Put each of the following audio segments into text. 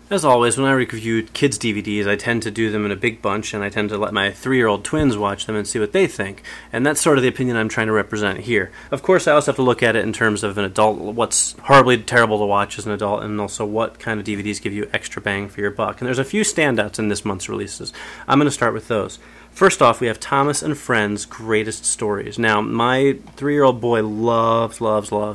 As always, when I review kids' DVDs, I tend to do them in a big bunch, and I tend to let my 3-year-old twins watch them and see what they think. And that's sort of the opinion I'm trying to represent here. Of course, I also have to look at it in terms of an adult, what's horribly terrible to watch as an adult, and also what kind of DVDs give you extra bang for your buck. And there's a few standouts in this month's releases. I'm going to start with those. First off, we have Thomas and Friends' Greatest Stories. Now, my 3-year-old boy loves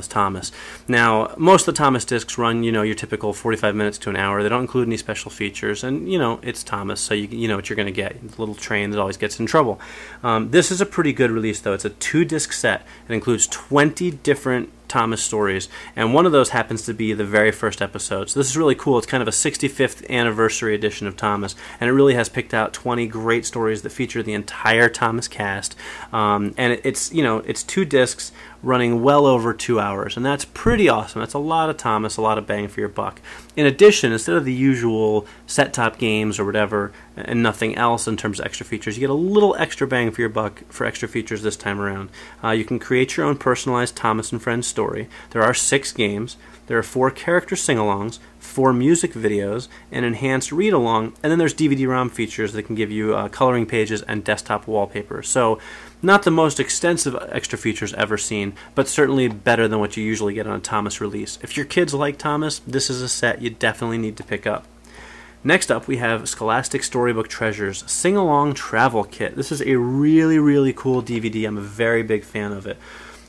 Thomas. Now, most of the Thomas discs run, your typical 45 minutes to an hour. They don't include any special features, and, it's Thomas, so you know what you're going to get. The little train that always gets in trouble. This is a pretty good release, though. It's a 2-disc set. It includes 20 different Thomas stories, and one of those happens to be the very first episode. So this is really cool. It's kind of a 65th anniversary edition of Thomas, and it really has picked out 20 great stories that feature the entire Thomas cast. And it's 2 discs running well over 2 hours, and that's pretty awesome. That's a lot of Thomas, a lot of bang for your buck. In addition, instead of the usual set-top games or whatever, and nothing else in terms of extra features, you get a little extra bang for your buck for extra features this time around. You can create your own personalized Thomas and Friends story. There are 6 games. There are 4 character sing-alongs, 4 music videos, an enhanced read-along, and then there's DVD-ROM features that can give you coloring pages and desktop wallpaper. So, not the most extensive extra features ever seen, but certainly better than what you usually get on a Thomas release. If your kids like Thomas, this is a set you definitely need to pick up. Next up, we have Scholastic Storybook Treasures Sing-Along Travel Kit. This is a really cool DVD. I'm a very big fan of it.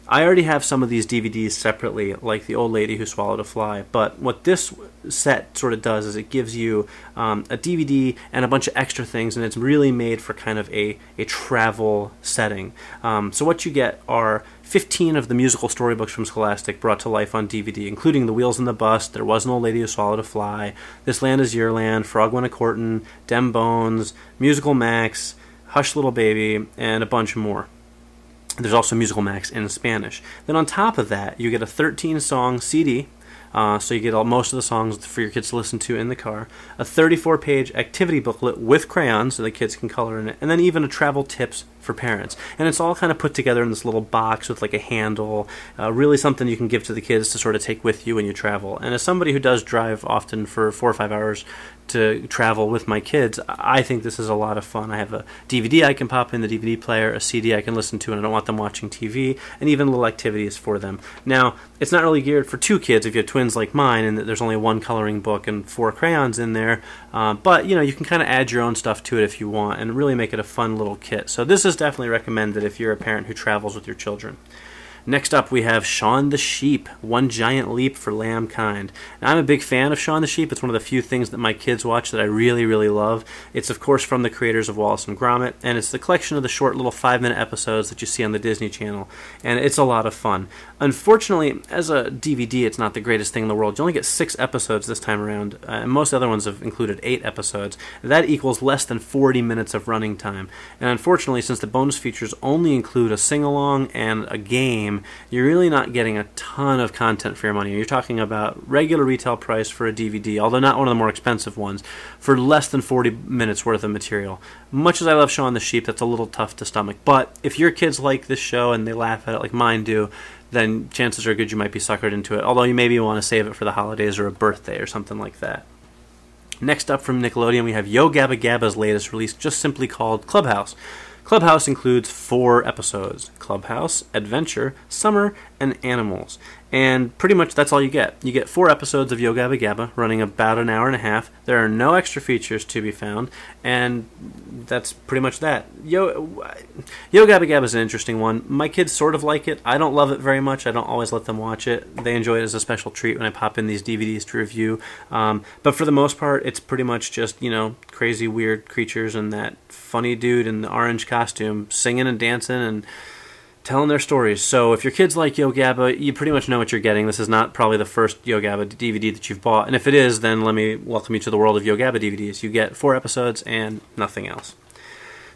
I already have some of these DVDs separately, like The Old Lady Who Swallowed a Fly, but what this set sort of does is it gives you a DVD and a bunch of extra things, and it's really made for kind of a travel setting. So what you get are 15 of the musical storybooks from Scholastic brought to life on DVD, including The Wheels on the Bus, There Was an Old Lady Who Swallowed a Fly, This Land Is Your Land, Frog Went a Courtin', Dem Bones, Musical Max, Hush Little Baby, and a bunch more. There's also Musical Max in Spanish. Then on top of that, you get a 13-song CD, so you get most of the songs for your kids to listen to in the car, a 34-page activity booklet with crayons so the kids can color in it, and then even a travel tips for parents. And it's all kind of put together in this little box with like a handle, really something you can give to the kids to sort of take with you when you travel. And as somebody who does drive often for 4 or 5 hours to travel with my kids, I think this is a lot of fun. I have a DVD I can pop in the DVD player, a CD I can listen to, and I don't want them watching TV, and even little activities for them. Now, it's not really geared for 2 kids if you have twins like mine, and there's only 1 coloring book and 4 crayons in there, but you can kind of add your own stuff to it if you want, and really make it a fun little kit. So this is definitely recommended if you're a parent who travels with your children. Next up, we have Shaun the Sheep, One Giant Leap for Lambkind. Now, I'm a big fan of Shaun the Sheep. It's one of the few things that my kids watch that I really love. It's, of course, from the creators of Wallace and Gromit, and it's the collection of the short little 5-minute episodes that you see on the Disney Channel, and it's a lot of fun. Unfortunately, as a DVD, it's not the greatest thing in the world. You only get 6 episodes this time around, and most other ones have included 8 episodes. That equals less than 40 minutes of running time. And unfortunately, since the bonus features only include a sing-along and a game, you're really not getting a ton of content for your money. You're talking about regular retail price for a DVD, although not one of the more expensive ones, for less than 40 minutes worth of material. Much as I love Shaun the Sheep, that's a little tough to stomach. But if your kids like this show and they laugh at it like mine do, then chances are good you might be suckered into it, although you maybe want to save it for the holidays or a birthday or something like that. Next up from Nickelodeon, we have Yo Gabba Gabba's latest release, just simply called Clubhouse. Clubhouse includes 4 episodes: Clubhouse, Adventure, Summer, and Animals. And pretty much that's all you get. You get 4 episodes of Yo Gabba Gabba, running about an hour and a half. There are no extra features to be found, and that's pretty much that. Yo Gabba Gabba is an interesting one. My kids sort of like it. I don't love it very much. I don't always let them watch it. They enjoy it as a special treat when I pop in these DVDs to review. But for the most part, it's pretty much just, crazy, weird creatures and that funny dude in the orange costume singing and dancing and telling their stories. So if your kids like Yo Gabba, you pretty much know what you're getting. This is not probably the first Yo Gabba DVD that you've bought. And if it is, then let me welcome you to the world of Yo Gabba DVDs. You get 4 episodes and nothing else.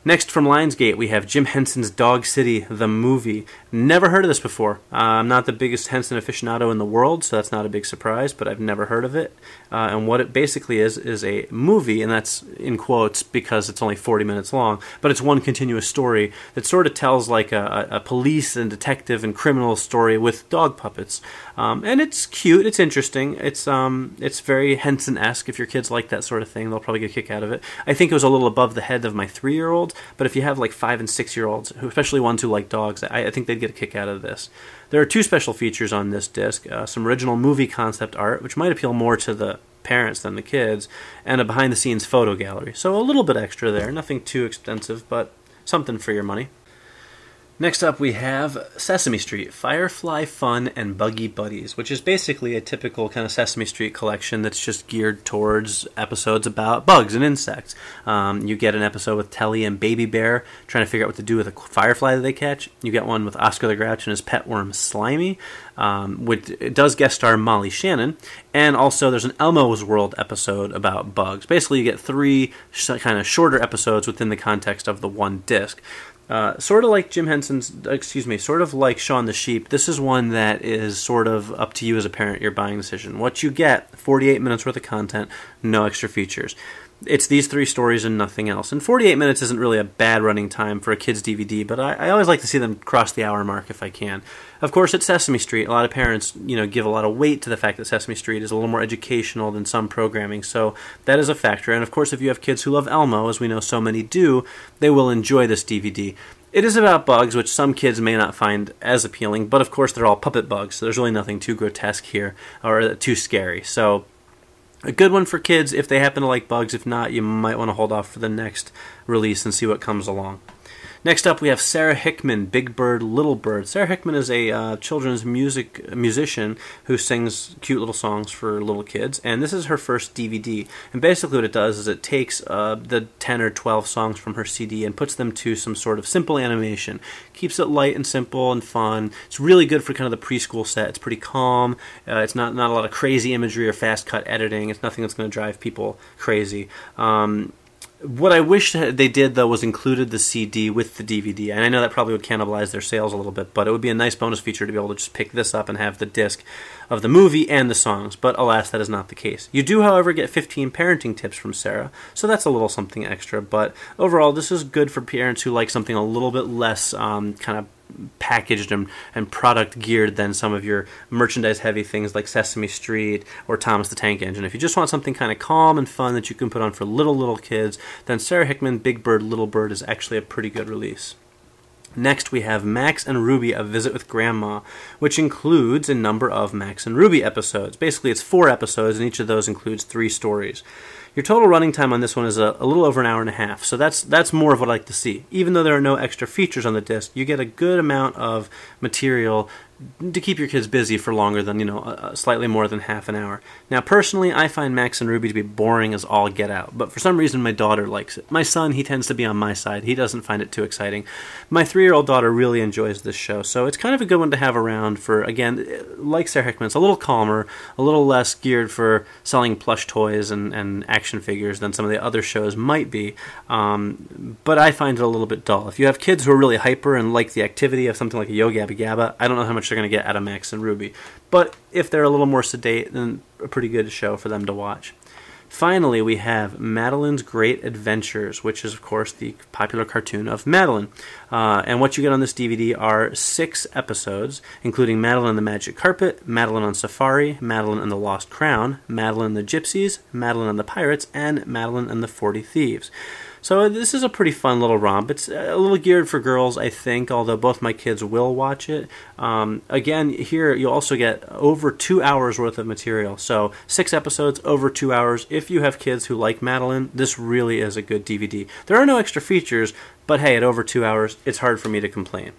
Next from Lionsgate, we have Jim Henson's Dog City, the movie. Never heard of this before. I'm not the biggest Henson aficionado in the world, so that's not a big surprise, but I've never heard of it. And what it basically is a movie, and that's in quotes because it's only 40 minutes long, but it's one continuous story that sort of tells like a police and detective and criminal story with dog puppets. And it's cute, it's interesting, it's very Henson-esque. If your kids like that sort of thing, they'll probably get a kick out of it. I think it was a little above the head of my 3-year-old, but if you have like 5- and 6-year-olds, especially ones who like dogs, I think they'd get a kick out of this. There are 2 special features on this disc, some original movie concept art, which might appeal more to the parents than the kids, and a behind-the-scenes photo gallery. So a little bit extra there, nothing too expensive, but something for your money. Next up we have Sesame Street, Firefly Fun and Buggy Buddies, which is basically a typical kind of Sesame Street collection that's just geared towards episodes about bugs and insects. You get an episode with Telly and Baby Bear trying to figure out what to do with a firefly that they catch. You get one with Oscar the Grouch and his pet worm Slimy, which it does guest star Molly Shannon, and also there's an Elmo's World episode about bugs. Basically you get 3 kind of shorter episodes within the context of the one disc. Sort of like sort of like Shaun the Sheep, this is one that is sort of up to you as a parent, your buying decision. What you get, 48 minutes worth of content, no extra features. It's these 3 stories and nothing else. And 48 minutes isn't really a bad running time for a kid's DVD, but I always like to see them cross the hour mark if I can. Of course, it's Sesame Street. A lot of parents, give a lot of weight to the fact that Sesame Street is a little more educational than some programming, so that is a factor. And of course, if you have kids who love Elmo, as we know so many do, they will enjoy this DVD. It is about bugs, which some kids may not find as appealing, but of course they're all puppet bugs, so there's really nothing too grotesque here, or too scary. So a good one for kids if they happen to like bugs. If not, you might want to hold off for the next release and see what comes along. Next up, we have Sarah Hickman, Big Bird, Little Bird. Sarah Hickman is a children's musician who sings cute little songs for little kids, and this is her first DVD. And basically what it does is it takes the 10 or 12 songs from her CD and puts them to some sort of simple animation. Keeps it light and simple and fun. It's really good for kind of the preschool set. It's pretty calm. It's not a lot of crazy imagery or fast-cut editing. It's nothing that's going to drive people crazy. What I wish they did, though, was included the CD with the DVD. And I know that probably would cannibalize their sales a little bit, but it would be a nice bonus feature to be able to just pick this up and have the disc of the movie and the songs. But alas, that is not the case. You do, however, get 15 parenting tips from Sarah, so that's a little something extra. But overall, this is good for parents who like something a little bit less kind of packaged and product geared than some of your merchandise heavy things like Sesame Street or Thomas the Tank Engine. If you just want something kind of calm and fun that you can put on for little kids, then Sarah Hickman, Big Bird, Little Bird is actually a pretty good release. Next, we have Max and Ruby, A Visit with Grandma, which includes a number of Max and Ruby episodes. Basically, it's 4 episodes, and each of those includes 3 stories. Your total running time on this one is a little over an hour and a half, so that's more of what I like to see. Even though there are no extra features on the disc, you get a good amount of material to keep your kids busy for longer than, slightly more than half an hour. Now, personally, I find Max and Ruby to be boring as all get out, but for some reason my daughter likes it. My son, he tends to be on my side. He doesn't find it too exciting. My 3-year-old daughter really enjoys this show, so it's kind of a good one to have around for, again, like Sarah Hickman, it's a little calmer, a little less geared for selling plush toys and action figures than some of the other shows might be, but I find it a little bit dull. If you have kids who are really hyper and like the activity of something like a Gabba Gabba, I don't know how much they're going to get out of Max and Ruby. But if they're a little more sedate, then a pretty good show for them to watch. Finally, we have Madeline's Great Adventures, which is, of course, the popular cartoon of Madeline. And what you get on this DVD are 6 episodes, including Madeline and the Magic Carpet, Madeline on Safari, Madeline and the Lost Crown, Madeline and the Gypsies, Madeline and the Pirates, and Madeline and the 40 Thieves. So this is a pretty fun little romp. It's a little geared for girls, I think, although both my kids will watch it. Again, here you'll also get over 2 hours worth of material. So 6 episodes, over 2 hours. If you have kids who like Madeline, this really is a good DVD. There are no extra features, but hey, at over 2 hours, it's hard for me to complain.